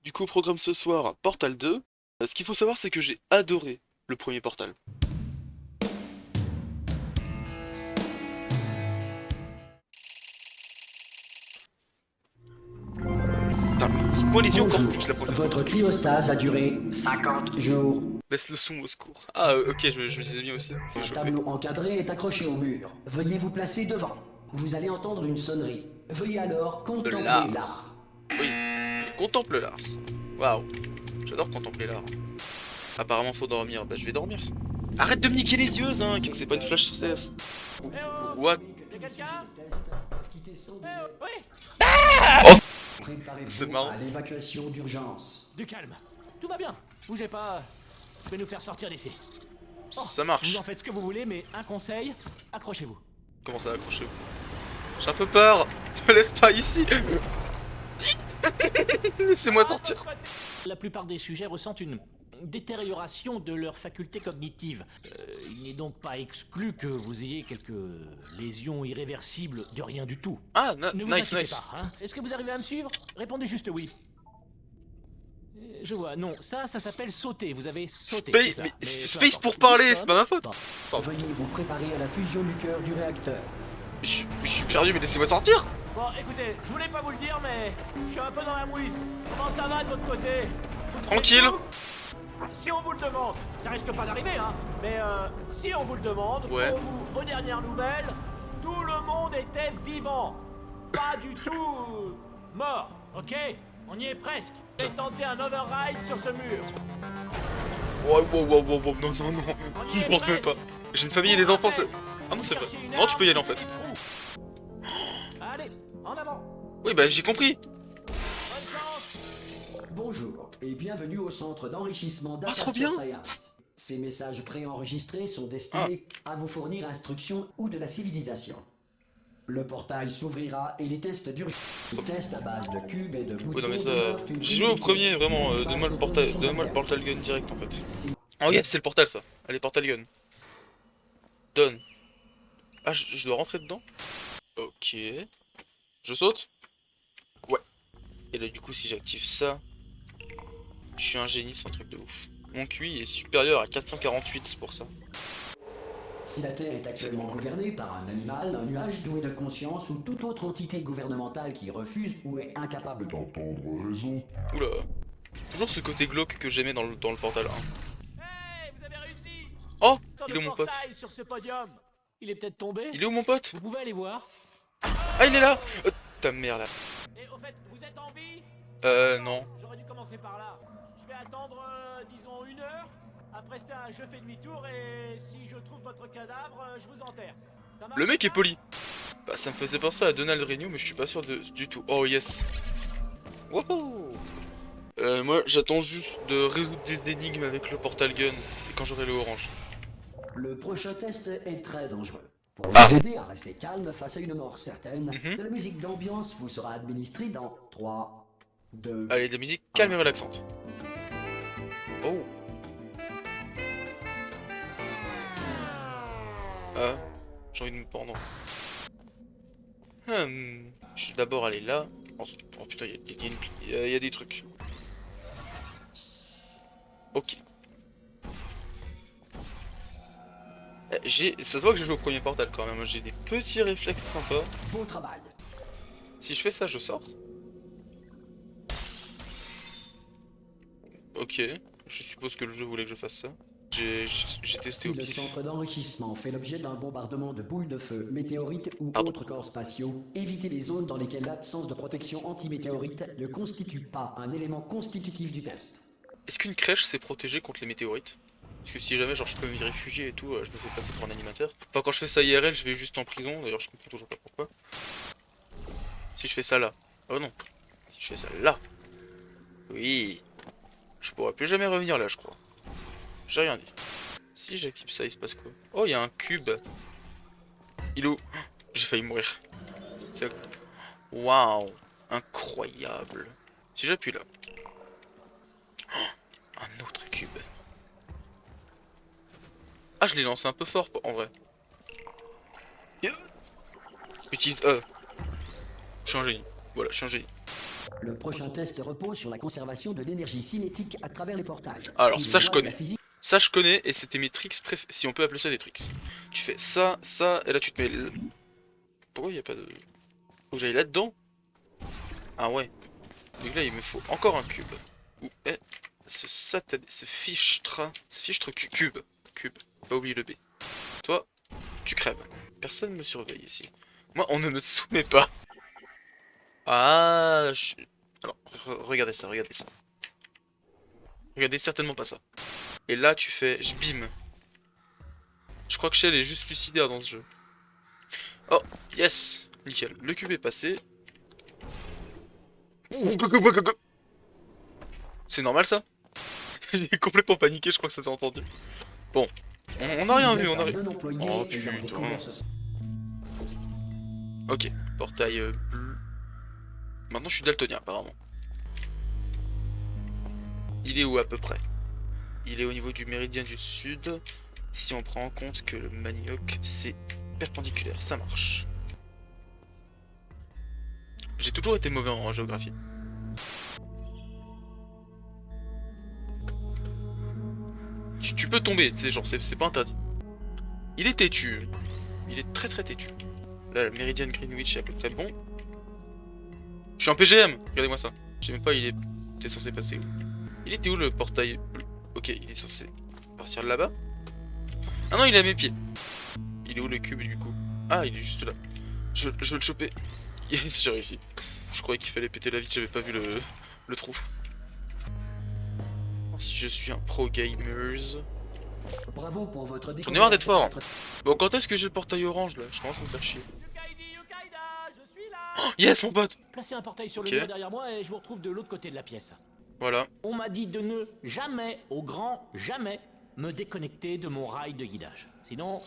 Du coup, au programme ce soir, Portal 2. Ce qu'il faut savoir, c'est que j'ai adoré le premier Portal. Putain, moi les yeux encore Bonjour, plus la première fois. votre cryostase a duré 50 jours. Baisse le son au secours. Ah, ok, je me disais bien aussi. Je vais Un chauffer. tableau encadré est accroché au mur. Veuillez vous placer devant. Vous allez entendre une sonnerie. Veuillez alors De contempler l'art. l'art. Oui, je contemple l'art. Waouh, j'adore contempler l'art. Apparemment, faut dormir. Bah, je vais dormir. Arrête de me niquer les yeux, Zinc. C'est pas une flash sur CS. Eh oh, What? y'a quelqu'un? Quittez sans Eh délai. oh, oui. C'est Préparez-vous marrant. à l'évacuation d'urgence. Du calme. Tout va bien. Bougez pas. Je vais nous faire sortir d'ici. Ça Vous marche. en faites ce que vous voulez, mais un conseil, accrochez-vous. Comment ça, accrochez-vous? J'ai un peu peur. Me laisse pas ici. Laissez-moi sortir. La plupart des sujets ressentent une détérioration de leurs facultés cognitives. Il n'est donc pas exclu que vous ayez quelques lésions irréversibles de rien du tout. Ah, Ne vous nice, inquiétez nice. pas, hein. Est-ce que vous arrivez à me suivre? Répondez juste oui. Je vois, non, ça s'appelle sauter, vous avez sauté, c'est Space, ça. mais Mais peu space importe. pour parler, c'est pas ma faute. Bon. Pardon. Veuillez vous préparer à la fusion du cœur du réacteur. Je suis perdu, mais laissez-moi sortir. Bon, écoutez, je voulais pas vous le dire, mais je suis un peu dans la mouise. Comment ça va de votre côté? Tranquille. Si on vous le demande, ça risque pas d'arriver, hein. Mais si on vous le demande, Ouais. pour vous, aux dernières nouvelles, tout le monde était vivant. Pas du tout mort, ok? On y est presque. Je vais tenter un override sur ce mur. Wow, wow, wow, wow, wow, non, non, non. On y Je est pense même presque. pas. J'ai une famille et des enfants, c'est... Ah non, c'est vrai. Cherchez une Non, tu peux y aller en arme, fait. Allez, en avant. Oui, bah j'ai compris. Bonne chance. Bonjour et bienvenue au centre d'enrichissement Ah, trop bien. d'Aperture Science. Ces messages préenregistrés sont destinés à vous fournir instruction ou de la civilisation. Le portail s'ouvrira et les tests d'urgence. Les tests à base de cubes et de boutons. Oui, non, mais ça... demeurent une J'ai joué au priorité. premier, vraiment. Face Donne-moi aux le portal... conditions Donne-moi le adverses. portal gun direct en fait. Si- Oh yes, c'est le portal ça. Allez, portal gun. Donne. Ah, je dois rentrer dedans? Ok. Je saute? Ouais. Et là, du coup, si j'active ça... Je suis un génie, c'est un truc de ouf. Mon QI est supérieur à 448, c'est pour ça. Si la Terre est actuellement gouvernée par un animal, un nuage doué de conscience ou toute autre entité gouvernementale qui refuse ou est incapable D'entendre raison. Oula. Toujours ce côté glauque que j'aimais dans le portal 1. Hey, vous avez réussi. Oh, Sur il est le où mon pote? portail sur ce podium. Il est peut-être tombé. Il est où mon pote? Vous pouvez aller voir. Ah, il est là. Ta mère là. Et au fait, vous êtes en vie? Non. J'aurais dû commencer par là. Je vais attendre, disons, 1 heure. Après ça, je fais demi-tour et si je trouve votre cadavre, je vous enterre. Ça marche? Le mec est poli. Bah, ça me faisait penser à Donald Renew, mais je suis pas sûr du tout. Oh yes. Wouhou. Moi, j'attends juste de résoudre des énigmes avec le portal gun. Et quand j'aurai le orange. Le prochain test est très dangereux. Pour Ah. vous aider à rester calme face à une mort certaine, Mhm. de la musique d'ambiance vous sera administrée dans 3, 2, Allez, de la musique calme et relaxante. Oh. Ah, j'ai envie de me pendre. Je suis d'abord allé là. Oh putain, il y a des trucs. Ok. Ça se voit que j'ai joué au premier portal quand même. J'ai des petits réflexes sympas. beau travail. Si je fais ça, je sors. Ok. Je suppose que le jeu voulait que je fasse ça. J'ai testé Si au le pif. centre d'enrichissement fait l'objet d'un bombardement de boules de feu, météorites ou Pardon. autres corps spatiaux, évitez les zones dans lesquelles l'absence de protection anti-météorite ne constitue pas un élément constitutif du test. Est-ce qu'une crèche s'est protégée contre les météorites? Parce que si jamais genre je peux m'y réfugier et tout, je me fais passer pour un animateur. Enfin quand je fais ça IRL, je vais juste en prison, d'ailleurs je comprends toujours pas pourquoi. Si je fais ça là. Oh non. Si je fais ça là. Oui. Je pourrais plus jamais revenir là, je crois. J'ai rien dit. Si j'active ça, il se passe quoi? Oh, il y a un cube. Il est où? J'ai failli mourir. Waouh. Incroyable. Si j'appuie là. Un autre cube. Ah, je l'ai lancé un peu fort en vrai. Utilise E. Je suis un génie. Voilà, je suis un génie. Le prochain test repose sur la conservation de l'énergie cinétique à travers les portails. Alors, Si ça, les je lois de connais. la physique- Ça je connais et c'était mes tricks si on peut appeler ça des tricks. Tu fais ça, ça, et là tu te mets... Pourquoi il n'y a pas de... Faut que j'aille là-dedans? Ah ouais. Donc là il me faut encore un cube. Ou ce fichtre cube. Cube. Pas oublier le B. Toi, tu crèves. Personne ne me surveille ici. Moi on ne me soumet pas. Ah... Alors, regardez ça, regardez ça. Regardez certainement pas ça. Et là tu fais, je bim. Je crois que Shell est juste suicidaire dans ce jeu. Oh, yes, nickel. Le cube est passé. C'est normal ça? J'ai complètement paniqué, je crois que ça s'est entendu. Bon, on n'a rien vu, on a rien. Oh putain. Ok, portail bleu. Maintenant je suis daltonien apparemment. Il est où à peu près? Il est au niveau du méridien du sud. Si on prend en compte que le manioc c'est perpendiculaire, ça marche. J'ai toujours été mauvais en géographie. Tu peux tomber, c'est genre c'est pas interdit. Il est têtu. Il est très très têtu. Là le méridien de Greenwich est à peu près bon. Je suis en PGM, regardez-moi ça. Je sais même pas il était censé passer où. Il était où le portail bleu? Ok, il est censé partir de là-bas. Ah non, il est à mes pieds. Il est où le cube du coup? Ah, il est juste là. Je veux le choper. Yes, j'ai réussi. Je croyais qu'il fallait péter la vitre, j'avais pas vu le trou. Si je suis un pro gamers. Bravo pour votre J'en ai marre d'être fort. Bon, quand est-ce que j'ai le portail orange là? Je commence à me faire chier. Oh, yes, mon pote! Placez un portail sur le mur derrière moi et je vous retrouve de l'autre côté de la pièce. Voilà. On m'a dit de ne jamais, au grand jamais, me déconnecter de mon rail de guidage. Sinon,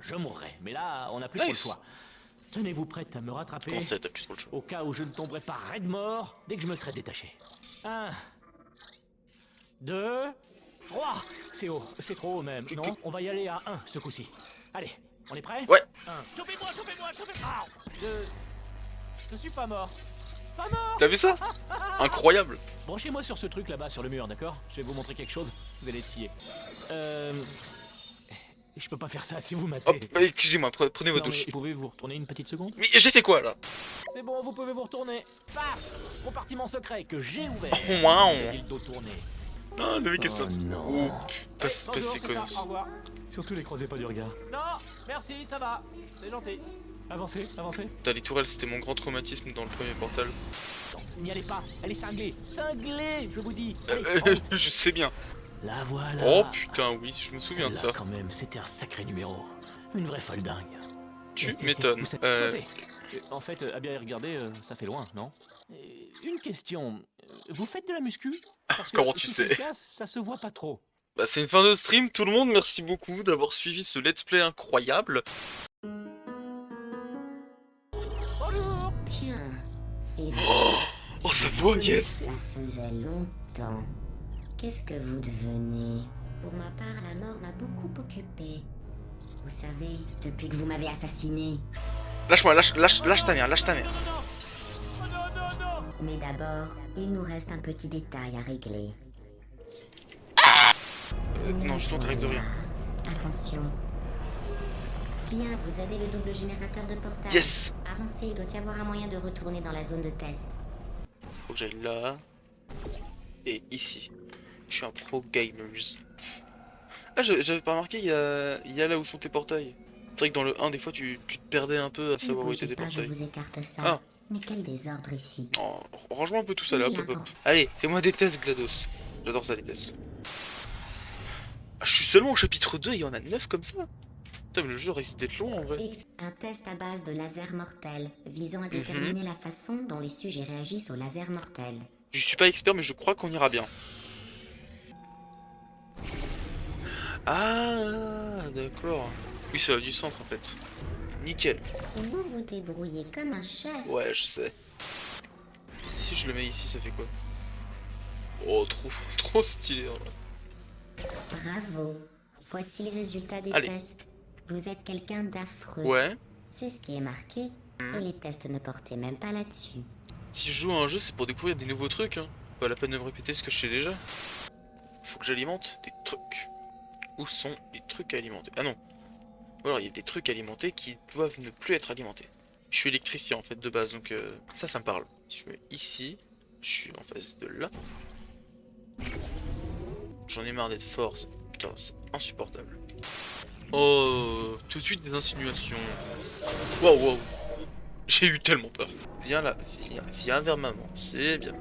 je mourrais. Mais là, on n'a plus trop le choix. Tenez-vous prête à me rattraper. Comment ça, t'as plus trop le choix? Au cas où je ne tomberais pas raide mort dès que je me serais détaché. 1, 2, 3. C'est haut, c'est trop haut même. Non, on va y aller à 1 ce coup-ci. Allez, on est prêt? Ouais. 1. Chopez-moi, chopez-moi, chopez-moi. 2. Je suis pas mort. Pas mort. T'as vu ça? Incroyable. Branchez-moi sur ce truc là-bas sur le mur, d'accord? Je vais vous montrer quelque chose. Vous allez être scié. Je peux pas faire ça si vous m'attez. Hop, excusez-moi, prenez votre douche. Vous pouvez vous retourner une petite seconde? Mais j'ai fait quoi là? C'est bon, vous pouvez vous retourner. Paf! Compartiment secret que j'ai ouvert. Waouh! Le dos tourné. Ah, le mec est ça. Non. Passe ses conneries. Au revoir. Surtout les croisez pas du regard. Non, merci, ça va. C'est gentil. Avancez, avancez. Putain, les tourelles, c'était mon grand traumatisme dans le premier portal. N'y allez pas, elle est cinglée. Cinglée, je vous dis. Allez, Je sais bien. la voilà. Oh putain, oui, je me souviens de ça. Quand même, c'était un sacré numéro. Une vraie folle dingue. Tu m'étonnes. Vous sautez. En fait, à bien y regarder, ça fait loin, non? Une question. Vous faites de la muscu? Parce que Comment tu si sais? c'est le cas, ça se voit pas trop. Bah, c'est une fin de stream, tout le monde. Merci beaucoup d'avoir suivi ce let's play incroyable. Bonjour. Tiens, c'est Oh, sa voix, yes! Ça faisait longtemps. Qu'est-ce que vous devenez? Pour ma part, la mort m'a beaucoup occupée. Vous savez, depuis que vous m'avez assassiné. Lâche-moi, lâche ta mère, lâche ta mère. Oh non, non, non. Mais d'abord, il nous reste un petit détail à régler. Non, je suis en direct de rien. Attention. Bien, vous avez le double générateur de portail. Yes! Avancez, il doit y avoir un moyen de retourner dans la zone de test. Faut que j'aille là. Et ici. Je suis un pro gamers. Ah, j'avais pas remarqué, il y a là où sont tes portails. C'est vrai que dans le 1, des fois, tu te perdais un peu à savoir où étaient tes Je portails. vous écarte ça. Ah. Mais quel désordre ici. Oh, range-moi un peu tout ça là, hop, hop, hop. Allez, fais-moi des tests, GLaDOS. J'adore ça, les tests. Ah, je suis seulement au chapitre 2, il y en a 9 comme ça. Putain, mais le jeu risque d'être long en vrai. Un test à base de laser mortel, visant à déterminer la façon dont les sujets réagissent au laser mortel. Je suis pas expert, mais je crois qu'on ira bien. Ah, d'accord. Oui, ça a du sens en fait. Nickel. Vous vous débrouillez comme un chef. Ouais, je sais. Si je le mets ici, ça fait quoi? Oh, trop stylé en vrai. Bravo. Voici les résultats des Allez. tests. Vous êtes quelqu'un d'affreux. Ouais. C'est ce qui est marqué. Et les tests ne portaient même pas là-dessus. Si je joue à un jeu, c'est pour découvrir des nouveaux trucs, hein. Pas la peine de me répéter ce que je sais déjà. Faut que j'alimente des trucs. Où sont les trucs à alimenter? Ah non. Ou alors il y a des trucs alimentés qui doivent ne plus être alimentés. Je suis électricien en fait de base, donc ça me parle. Si je mets ici, je suis en face de là. J'en ai marre d'être fort, putain c'est insupportable. Oh, tout de suite des insinuations. Waouh, waouh. J'ai eu tellement peur. Viens là, viens vers maman, c'est bien.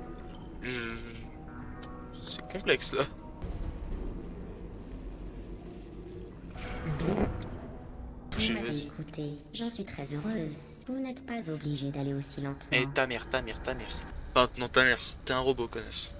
C'est complexe là. Vous Touché, m'avez vas-y. écouté, j'en suis très heureuse. Vous n'êtes pas obligé d'aller aussi lentement. Eh ta mère. Enfin, non ta mère, t'es un robot connasse.